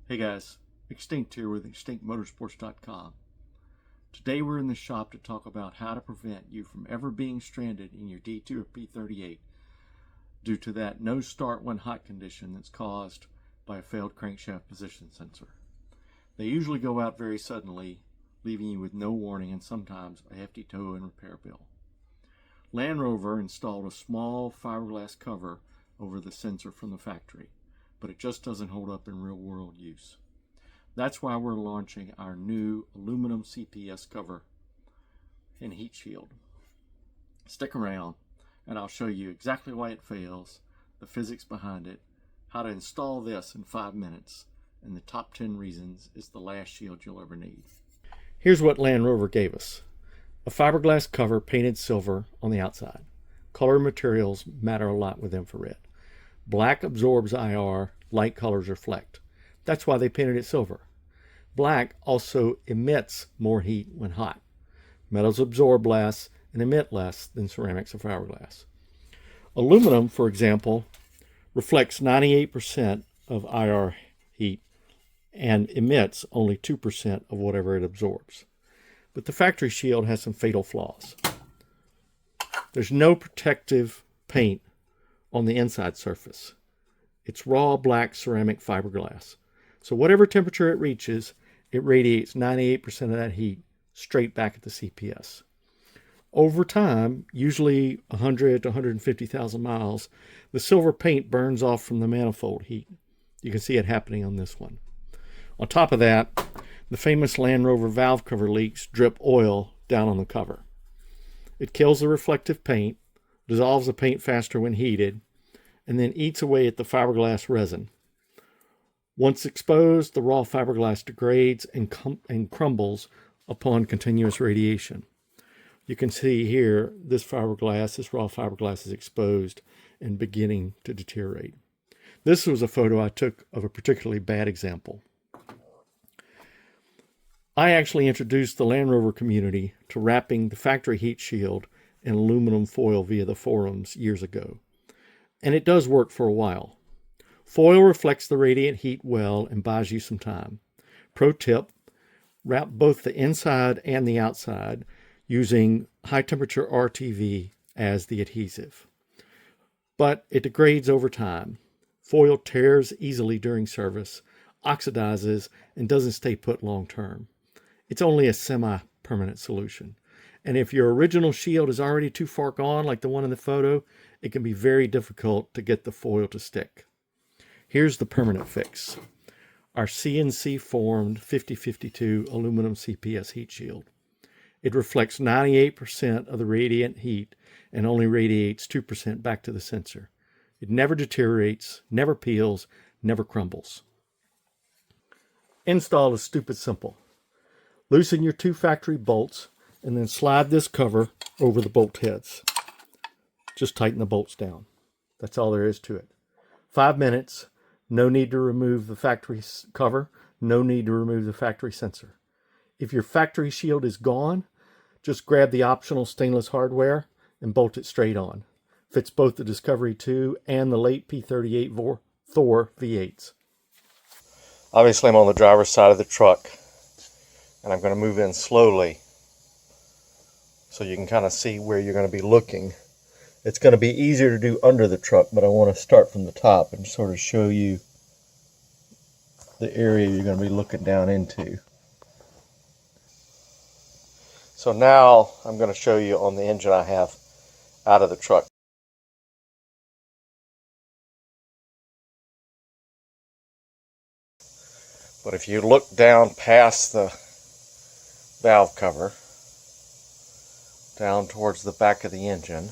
Hey guys, Extinct here with extinctmotorsports.com. Today we're in the shop to talk about how to prevent you from ever being stranded in your D2 or P38 due to that no start when hot condition that's caused by a failed crankshaft position sensor. They usually go out very suddenly, leaving you with no warning and sometimes a hefty tow and repair bill. Land Rover installed a small fiberglass cover over the sensor from the factory, but it just doesn't hold up in real world use. That's why we're launching our new aluminum CPS cover and heat shield. Stick around and I'll show you exactly why it fails, the physics behind it, how to install this in 5 minutes, and the top 10 reasons it's the last shield you'll ever need. Here's what Land Rover gave us. A fiberglass cover painted silver on the outside. Color materials matter a lot with infrared. Black absorbs IR, light colors reflect. That's why they painted it silver. Black also emits more heat when hot. Metals absorb less and emit less than ceramics or fiberglass. Aluminum, for example, reflects 98% of IR heat and emits only 2% of whatever it absorbs. But the factory shield has some fatal flaws. There's no protective paint on the inside surface. It's raw black ceramic fiberglass. So whatever temperature it reaches, it radiates 98% of that heat straight back at the CPS. Over time, usually 100 to 150,000 miles, the silver paint burns off from the manifold heat. You can see it happening on this one. On top of that, the famous Land Rover valve cover leaks drip oil down on the cover. It kills the reflective paint, dissolves the paint faster when heated, and then eats away at the fiberglass resin. Once exposed, the raw fiberglass degrades and crumbles upon continuous radiation. You can see here, this raw fiberglass is exposed and beginning to deteriorate. This was a photo I took of a particularly bad example. I actually introduced the Land Rover community to wrapping the factory heat shield in aluminum foil via the forums years ago. And it does work for a while. Foil reflects the radiant heat well and buys you some time. Pro tip, wrap both the inside and the outside using high temperature RTV as the adhesive. But it degrades over time. Foil tears easily during service, oxidizes, and doesn't stay put long term. It's only a semi-permanent solution. And if your original shield is already too far gone, like the one in the photo, it can be very difficult to get the foil to stick. Here's the permanent fix. Our CNC formed 5052 aluminum CPS heat shield. It reflects 98% of the radiant heat and only radiates 2% back to the sensor. It never deteriorates, never peels, never crumbles. Install is stupid simple. Loosen your 2 factory bolts and then slide this cover over the bolt heads. Just tighten the bolts down. That's all there is to it. 5 minutes, no need to remove the factory cover, no need to remove the factory sensor. If your factory shield is gone, just grab the optional stainless hardware and bolt it straight on. Fits both the Discovery 2 and the late P38 Thor V8's. Obviously I'm on the driver's side of the truck and I'm going to move in slowly so you can kind of see where you're going to be looking. It's going to be easier to do under the truck, but I want to start from the top and sort of show you the area you're going to be looking down into. So now I'm going to show you on the engine I have out of the truck. But if you look down past the valve cover, down towards the back of the engine,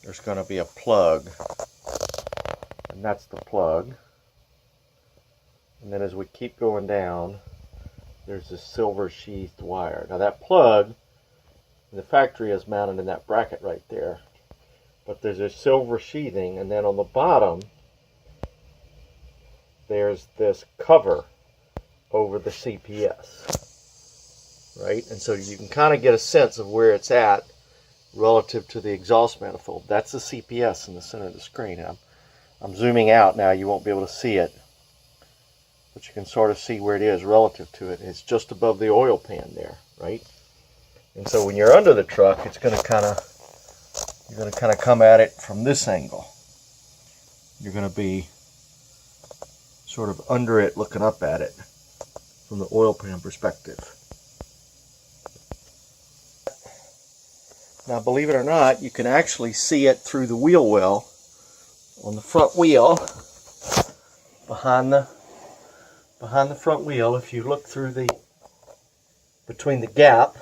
there's going to be a plug, and that's the plug. And then as we keep going down, there's this silver sheathed wire. Now that plug in the factory is mounted in that bracket right there, but there's a silver sheathing, and then on the bottom there's this cover over the CPS, right? And so you can kind of get a sense of where it's at relative to the exhaust manifold. That's the CPS in the center of the screen. I'm zooming out now, you won't be able to see it, but you can sort of see where it is relative to it. It's just above the oil pan there, right? And so when you're under the truck, it's going to kind of, you're going to kind of come at it from this angle. You're going to be sort of under it, looking up at it from the oil pan perspective. Now, believe it or not, you can actually see it through the wheel well on the front wheel, behind the front wheel. If you look through the, between the gap,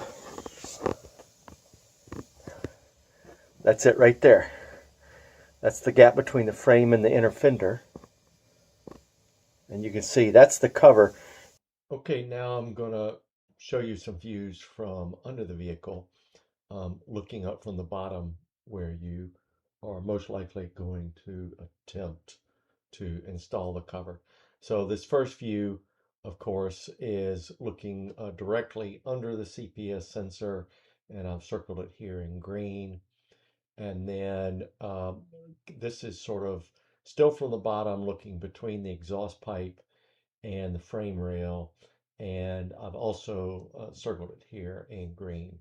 that's it right there. That's the gap between the frame and the inner fender. And you can see that's the cover. Okay, now I'm going to show you some views from under the vehicle, looking up from the bottom where you are most likely going to attempt to install the cover. So this first view, of course, is looking directly under the CPS sensor, and I've circled it here in green. And then this is sort of still from the bottom, looking between the exhaust pipe and the frame rail. And I've also circled it here in green.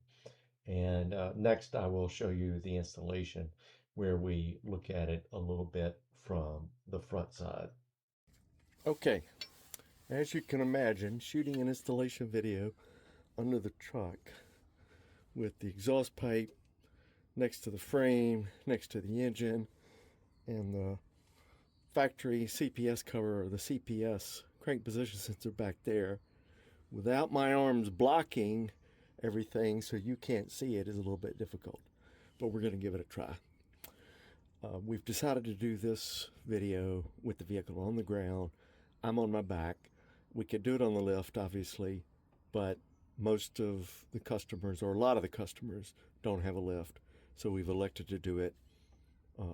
And next I will show you the installation, where we look at it a little bit from the front side. Okay, as you can imagine, shooting an installation video under the truck with the exhaust pipe next to the frame, next to the engine, and the factory CPS cover, or the CPS crank position sensor back there, without my arms blocking everything so you can't see it, is a little bit difficult, but we're going to give it a try. We've decided to do this video with the vehicle on the ground. I'm on my back. We could do it on the lift, obviously, but most of the customers, or a lot of the customers, don't have a lift, so we've elected to do it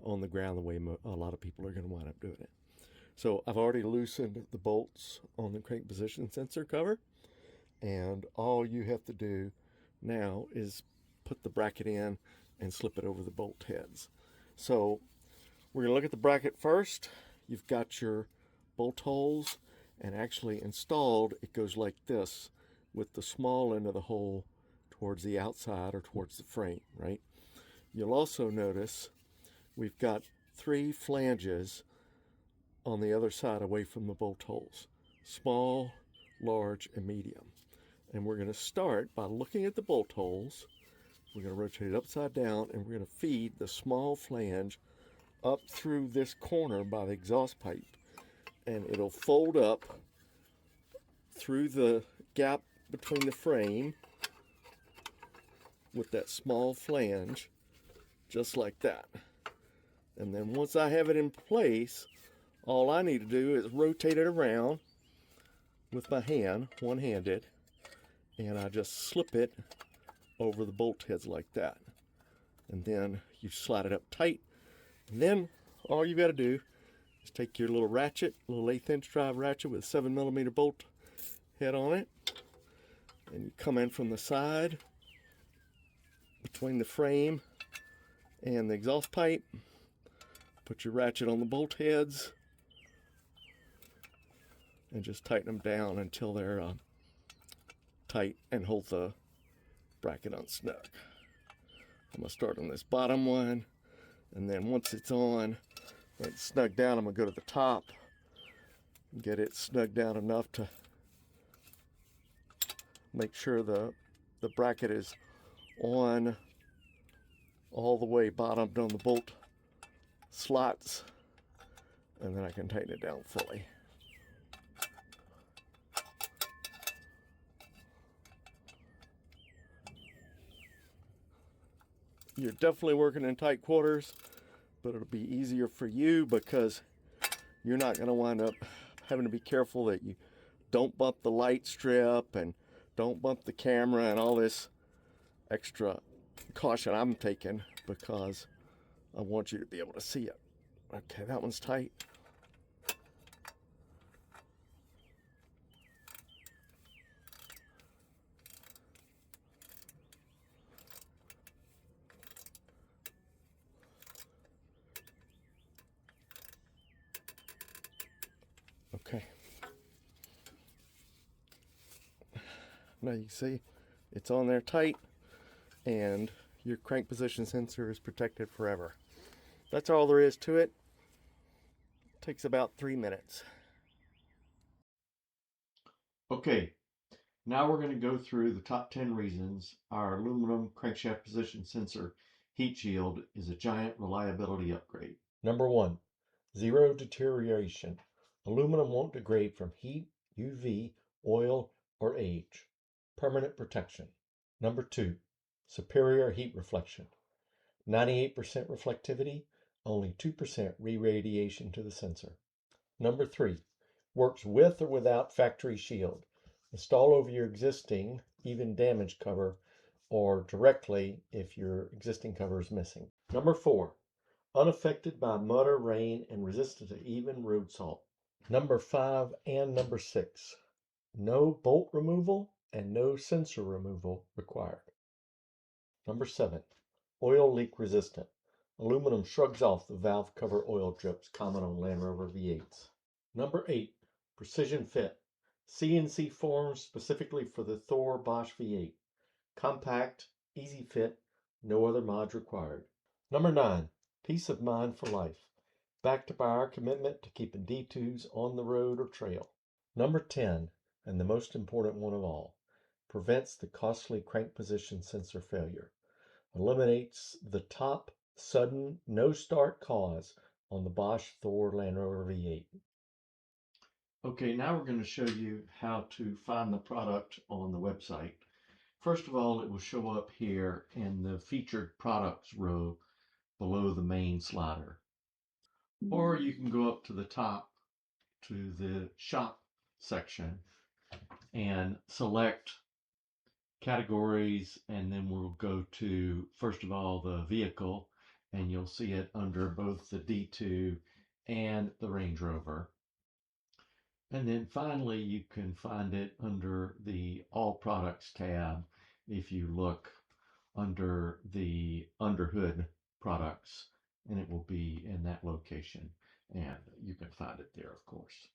on the ground the way a lot of people are going to wind up doing it. So I've already loosened the bolts on the crank position sensor cover, and all you have to do now is put the bracket in and slip it over the bolt heads. So we're going to look at the bracket first. You've got your bolt holes, and actually installed it goes like this, with the small end of the hole towards the outside or towards the frame, right? You'll also notice we've got 3 flanges on the other side away from the bolt holes: small, large, and medium. And we're going to start by looking at the bolt holes. We're going to rotate it upside down, and we're going to feed the small flange up through this corner by the exhaust pipe, and it'll fold up through the gap between the frame with that small flange, just like that. And then once I have it in place, all I need to do is rotate it around with my hand, one-handed, and I just slip it over the bolt heads like that. And then you slide it up tight, and then all you got to do is take your little ratchet, little 1/8 inch drive ratchet with a 7mm bolt head on it, and you come in from the side between the frame and the exhaust pipe, put your ratchet on the bolt heads, and just tighten them down until they're tight, and hold the bracket on snug. I'm going to start on this bottom one, and then once it's on, when it's snug down, I'm going to go to the top and get it snug down enough to make sure the bracket is on all the way bottomed on the bolt slots, and then I can tighten it down fully. You're definitely working in tight quarters, but it'll be easier for you because you're not going to wind up having to be careful that you don't bump the light strip and don't bump the camera and all this extra caution I'm taking, because I want you to be able to see it. Okay, that one's tight. Now you can see it's on there tight, and your crank position sensor is protected forever. That's all there is to it. Takes about 3 minutes. Okay, now we're going to go through the top 10 reasons our aluminum crankshaft position sensor heat shield is a giant reliability upgrade. Number 1, zero deterioration. Aluminum won't degrade from heat, UV, oil, or age. Permanent protection. Number 2, superior heat reflection. 98% reflectivity, only 2% re-radiation to the sensor. Number 3, works with or without factory shield. Install over your existing, even damaged cover, or directly if your existing cover is missing. Number 4, unaffected by mud or rain and resistant to even road salt. Number 5 and number 6, no bolt removal and no sensor removal required. Number 7, oil leak resistant. Aluminum shrugs off the valve cover oil drips common on Land Rover V8's. Number 8, precision fit. CNC forms specifically for the Thor Bosch V8. Compact, easy fit, no other mods required. Number 9, peace of mind for life. Backed by our commitment to keeping D2s on the road or trail. Number 10, and the most important one of all, prevents the costly crank position sensor failure. Eliminates the top sudden no start cause on the Bosch Thor Land Rover V8. Okay, now we're going to show you how to find the product on the website. First of all, it will show up here in the featured products row below the main slider. Or you can go up to the top to the shop section and select categories, and then we'll go to, first of all, the vehicle, and you'll see it under both the D2 and the Range Rover. And then finally, you can find it under the All Products tab if you look under the Underhood products, and it will be in that location, and you can find it there, of course.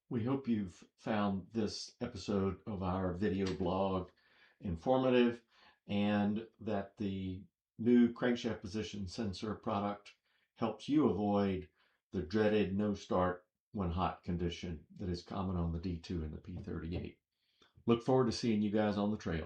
We hope you've found this episode of our video blog informative, and that the new crankshaft position sensor product helps you avoid the dreaded no start when hot condition that is common on the D2 and the P38. Look forward to seeing you guys on the trail.